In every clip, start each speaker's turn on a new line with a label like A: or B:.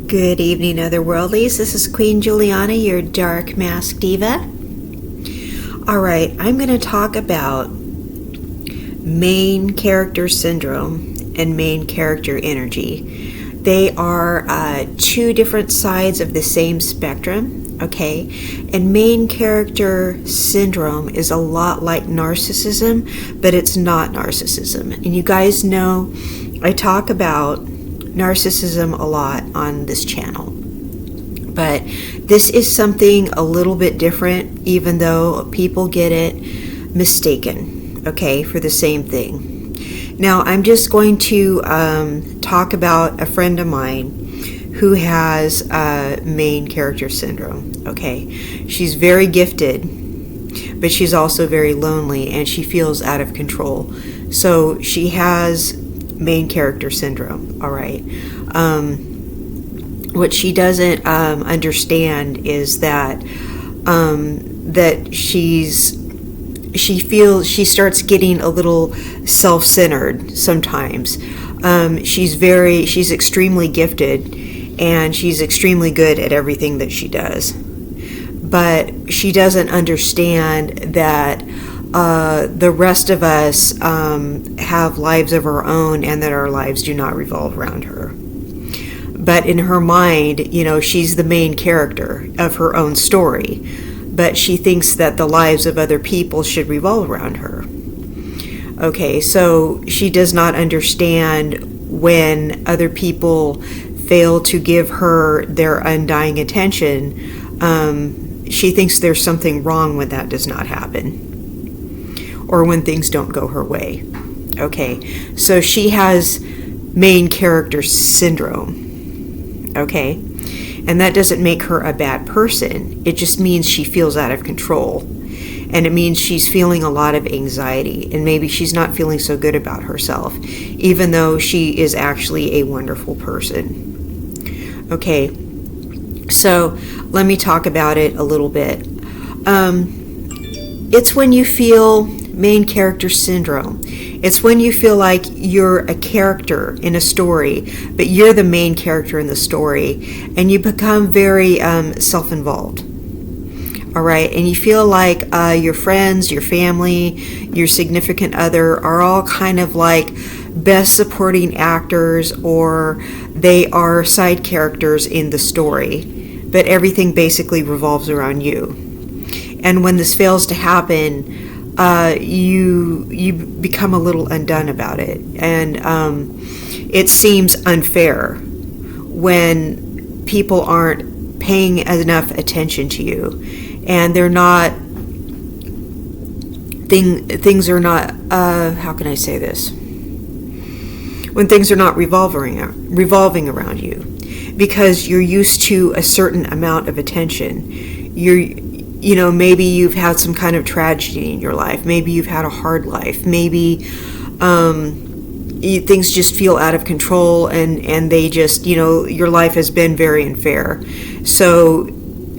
A: Good evening, otherworldlies. This is Queen Juliana, your Dark Mask Diva. Alright, I'm going to talk about main character syndrome and main character energy. They are two different sides of the same spectrum, okay? And main character syndrome is a lot like narcissism, but it's not narcissism. And you guys know I talk about narcissism a lot on this channel, but this is something a little bit different, even though people get it mistaken, okay, for the same thing. Now I'm just going to talk about a friend of mine who has main character syndrome. Okay, she's very gifted, but she's also very lonely and she feels out of control. So she has main character syndrome. All right. What she doesn't understand is that she starts getting a little self-centered sometimes. She's extremely gifted and she's extremely good at everything that she does, but she doesn't understand that the rest of us have lives of our own and that our lives do not revolve around her. But in her mind, she's the main character of her own story, but she thinks that the lives of other people should revolve around her. Okay, so she does not understand when other people fail to give her their undying attention. She thinks there's something wrong when that does not happen, or when things don't go her way. Okay, so she has main character syndrome. Okay, and that doesn't make her a bad person. It just means she feels out of control, and it means she's feeling a lot of anxiety, and maybe she's not feeling so good about herself, even though she is actually a wonderful person. Okay, so let me talk about it a little bit. It's when you feel main character syndrome. It's when you feel like you're a character in a story, but you're the main character in the story, and you become very self-involved. All right, and you feel like your friends, your family, your significant other are all kind of like best supporting actors, or they are side characters in the story, but everything basically revolves around you. And when this fails to happen, you become a little undone about it, and it seems unfair when people aren't paying enough attention to you, and they're not things are not how can I say this, when things are not revolving around you, because you're used to a certain amount of attention. Maybe you've had some kind of tragedy in your life. Maybe you've had a hard life. Maybe things just feel out of control, and they just, your life has been very unfair. So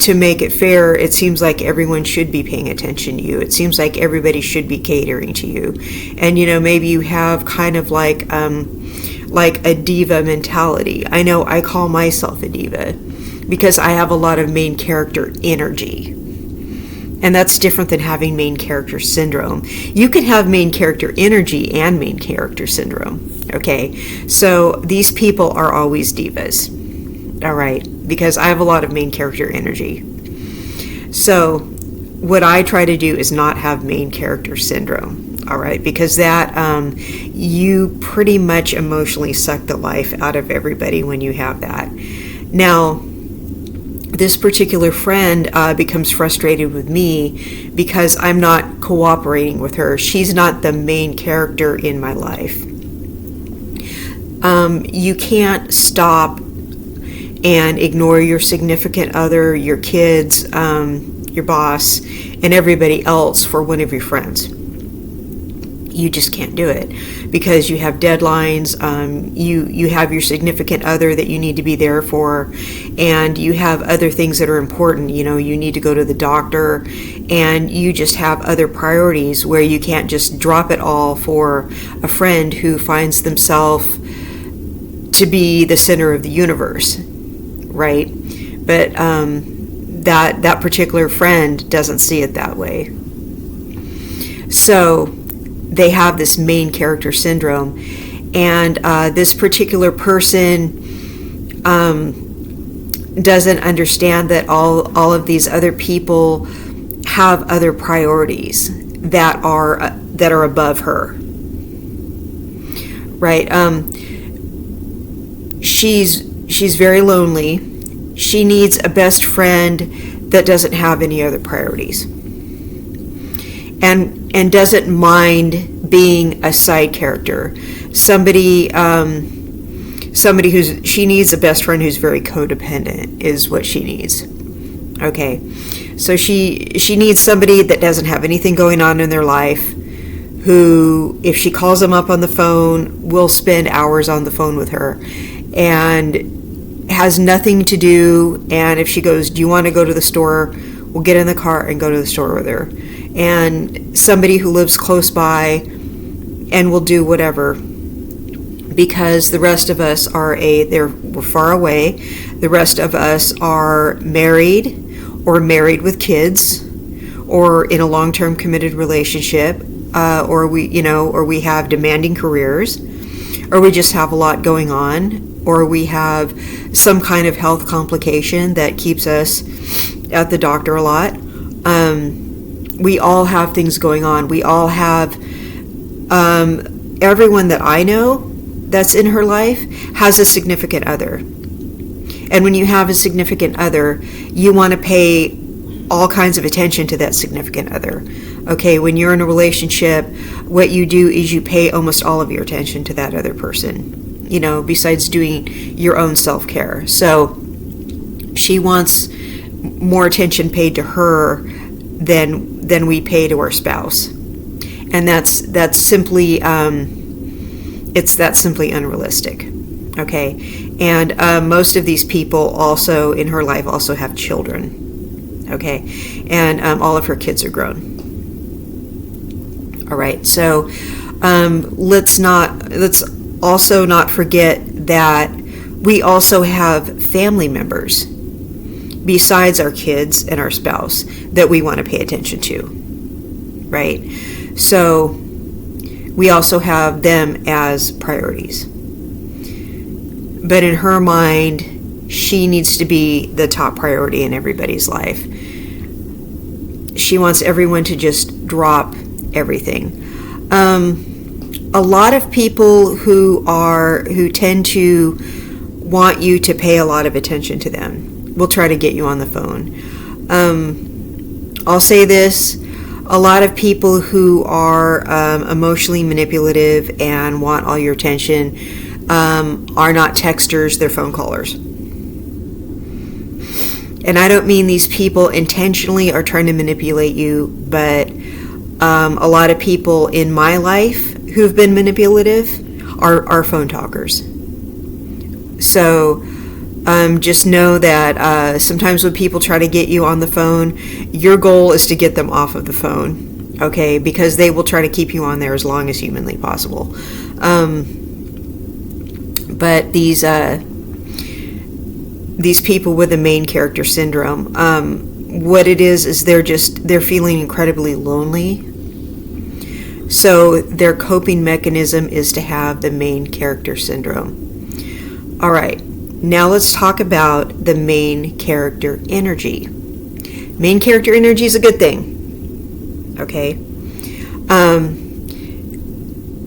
A: to make it fair, it seems like everyone should be paying attention to you. It seems like everybody should be catering to you. And, maybe you have kind of like a diva mentality. I know I call myself a diva because I have a lot of main character energy. And that's different than having main character syndrome. You can have main character energy and main character syndrome. Okay, so these people are always divas. All right, because I have a lot of main character energy. So what I try to do is not have main character syndrome. All right, because that you pretty much emotionally suck the life out of everybody when you have that. Now, this particular friend becomes frustrated with me because I'm not cooperating with her. She's not the main character in my life. You can't stop and ignore your significant other, your kids, your boss, and everybody else for one of your friends. You just can't do it because you have deadlines. You have your significant other that you need to be there for, and you have other things that are important. You need to go to the doctor, and you just have other priorities where you can't just drop it all for a friend who finds themselves to be the center of the universe. right? But that particular friend doesn't see it that way. So they have this main character syndrome, and this particular person doesn't understand that all of these other people have other priorities that are above her, right? She's very lonely. She needs a best friend that doesn't have any other priorities, and doesn't mind being a side character. Somebody she needs a best friend who's very codependent is what she needs. Okay, so she needs somebody that doesn't have anything going on in their life, who, if she calls them up on the phone, will spend hours on the phone with her and has nothing to do. And if she goes, do you want to go to the store, we'll get in the car and go to the store with her. And somebody who lives close by and will do whatever, because the rest of us we're far away. The rest of us are married or married with kids or in a long-term committed relationship, or we have demanding careers, or we just have a lot going on, or we have some kind of health complication that keeps us at the doctor a lot. We all have things going on. We all have, everyone that I know that's in her life has a significant other. And when you have a significant other, you want to pay all kinds of attention to that significant other. Okay, when you're in a relationship, what you do is you pay almost all of your attention to that other person, besides doing your own self-care. So she wants more attention paid to her than we pay to our spouse. And that's simply simply unrealistic. Okay, and most of these people also in her life also have children. Okay, and all of her kids are grown. All right, so let's also not forget that we also have family members besides our kids and our spouse that we want to pay attention to, right? So we also have them as priorities. But in her mind, she needs to be the top priority in everybody's life. She wants everyone to just drop everything. A lot of people who tend to want you to pay a lot of attention to them will try to get you on the phone. I'll say this. A lot of people who are emotionally manipulative and want all your attention are not texters, they're phone callers. And I don't mean these people intentionally are trying to manipulate you, but a lot of people in my life who've been manipulative are phone talkers. So just know that sometimes when people try to get you on the phone, your goal is to get them off of the phone, okay? Because they will try to keep you on there as long as humanly possible. But these people with the main character syndrome, what it is they're feeling incredibly lonely. So their coping mechanism is to have the main character syndrome. All right. Now let's talk about the main character energy. Main character energy is a good thing. Okay.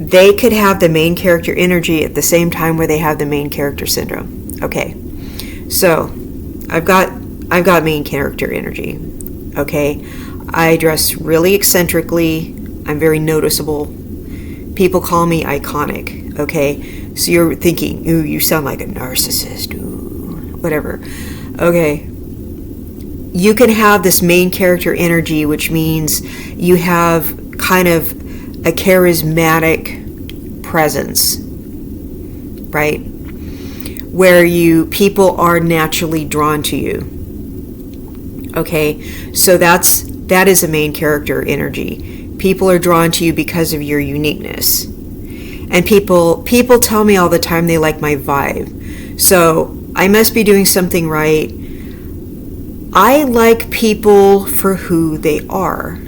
A: They could have the main character energy at the same time where they have the main character syndrome. Okay. So I've got main character energy. Okay. I dress really eccentrically. I'm very noticeable. People call me iconic. Okay. So you're thinking, ooh, you sound like a narcissist, ooh, whatever. Okay. You can have this main character energy, which means you have kind of a charismatic presence, right? Where people are naturally drawn to you. Okay. So that is a main character energy. People are drawn to you because of your uniqueness. And people tell me all the time they like my vibe. So I must be doing something right. I like people for who they are.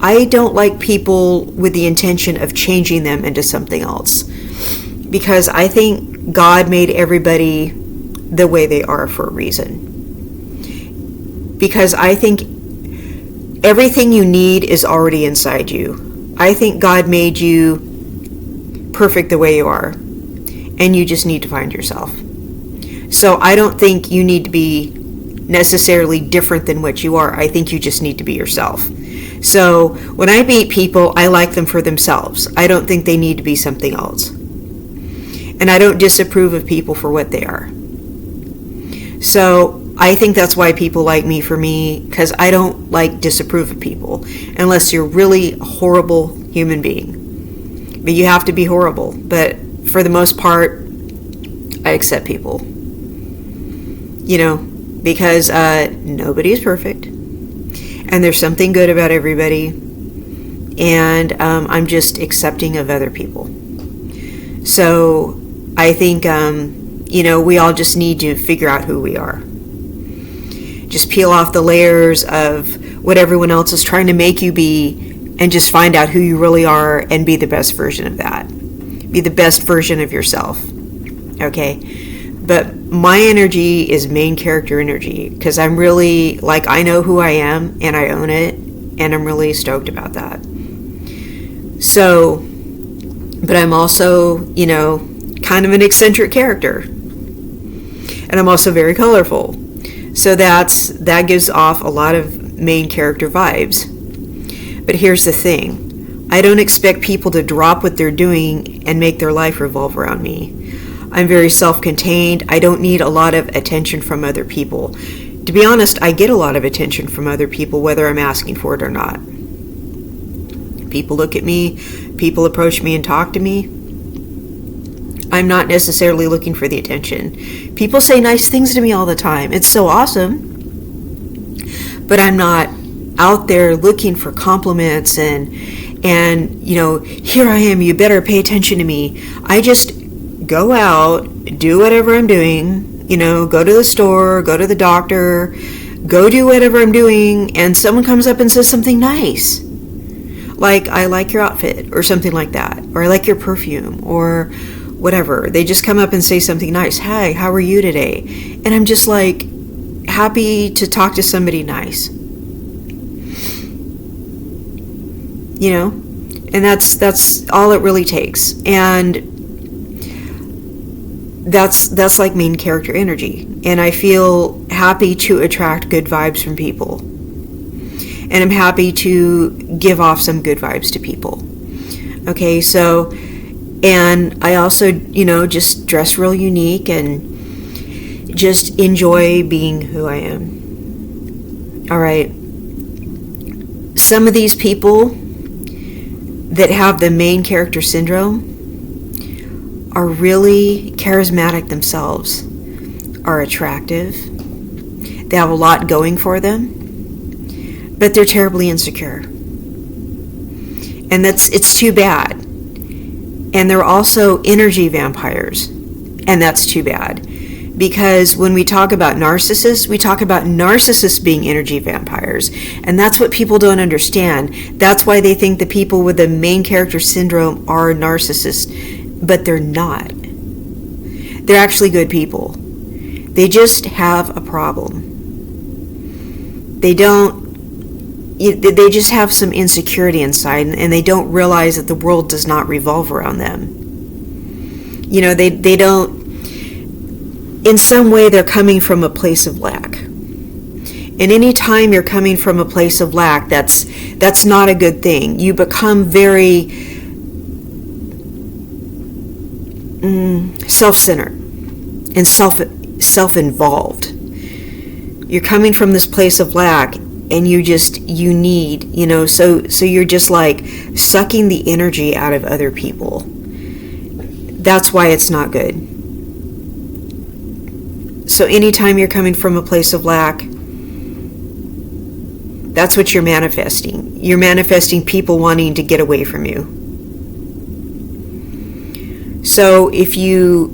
A: I don't like people with the intention of changing them into something else, because I think God made everybody the way they are for a reason. Because I think everything you need is already inside you. I think God made you perfect the way you are, and you just need to find yourself. So I don't think you need to be necessarily different than what you are. I think you just need to be yourself. So when I meet people, I like them for themselves. I don't think they need to be something else. And I don't disapprove of people for what they are. So I think that's why people like me for me, because I don't disapprove of people unless you're really a horrible human being. But you have to be horrible. But for the most part, I accept people. Because nobody is perfect, and there's something good about everybody, and I'm just accepting of other people. So I think we all just need to figure out who we are. Just peel off the layers of what everyone else is trying to make you be, and just find out who you really are and be the best version of that. Be the best version of yourself. Okay? But my energy is main character energy, because I'm really, I know who I am, and I own it, and I'm really stoked about that. So, but I'm also, kind of an eccentric character. And I'm also very colorful. So that gives off a lot of main character vibes. But here's the thing. I don't expect people to drop what they're doing and make their life revolve around me. I'm very self-contained. I don't need a lot of attention from other people. To be honest, I get a lot of attention from other people, whether I'm asking for it or not. People look at me, people approach me and talk to me. I'm not necessarily looking for the attention. People say nice things to me all the time. It's so awesome. But I'm not out there looking for compliments and here I am, you better pay attention to me. I just go out, do whatever I'm doing, go to the store, go to the doctor, go do whatever I'm doing, and someone comes up and says something nice. Like, I like your outfit, or something like that, or I like your perfume, or whatever. They just come up and say something nice. Hi, how are you today? And I'm just happy to talk to somebody nice. And that's all it really takes. And that's main character energy, and I feel happy to attract good vibes from people, and I'm happy to give off some good vibes to people. Okay, so, and I also just dress real unique and just enjoy being who I am. All right, some of these people that have the main character syndrome are really charismatic themselves, are attractive, they have a lot going for them, but they're terribly insecure. And it's too bad. And they're also energy vampires, and that's too bad. Because when we talk about narcissists, we talk about narcissists being energy vampires. And that's what people don't understand. That's why they think the people with the main character syndrome are narcissists. But they're not. They're actually good people. They just have a problem. They just have some insecurity inside, and they don't realize that the world does not revolve around them. They don't, in some way they're coming from a place of lack. And any time you're coming from a place of lack, that's not a good thing. You become very self-centered and self-involved. You're coming from this place of lack, and you need, so you're just sucking the energy out of other people. That's why it's not good. So anytime you're coming from a place of lack, that's what you're manifesting. You're manifesting people wanting to get away from you. So if you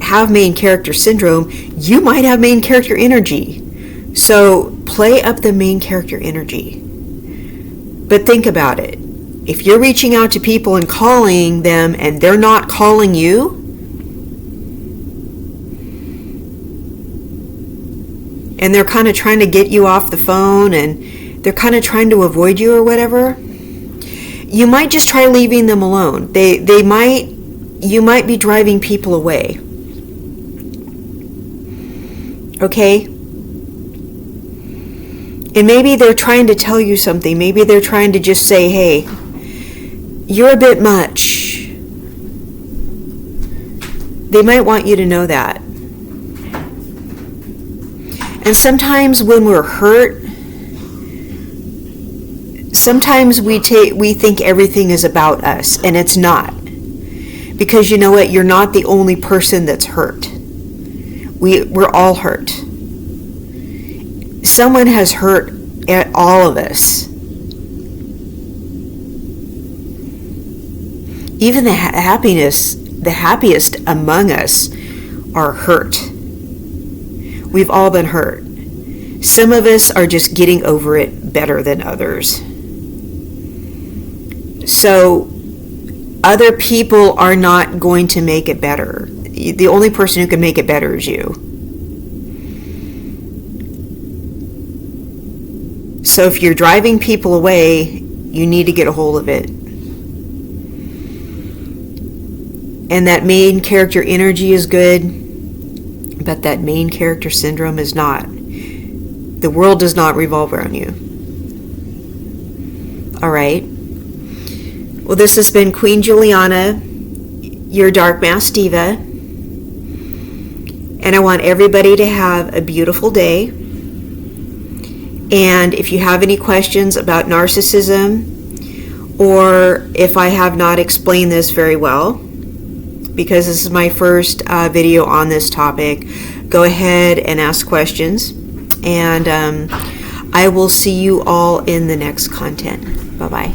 A: have main character syndrome, you might have main character energy. So play up the main character energy. But think about it. If you're reaching out to people and calling them and they're not calling you, and they're kind of trying to get you off the phone and they're kind of trying to avoid you or whatever, you might just try leaving them alone. You might be driving people away. Okay? And maybe they're trying to tell you something. Maybe they're trying to just say, hey, you're a bit much. They might want you to know that. And sometimes when we're hurt, sometimes we think everything is about us, and it's not. Because you know what? You're not the only person that's hurt. We're all hurt. Someone has hurt all of us. Even the happiest among us are hurt. We've all been hurt. Some of us are just getting over it better than others. So other people are not going to make it better. The only person who can make it better is you. So if you're driving people away, you need to get a hold of it. And that main character energy is good, but that main character syndrome is not. The world does not revolve around you. All right. Well, this has been Queen Juliana, your Dark Mask Diva. And I want everybody to have a beautiful day. And if you have any questions about narcissism, or if I have not explained this very well, because this is my first video on this topic, go ahead and ask questions. And I will see you all in the next content. Bye-bye.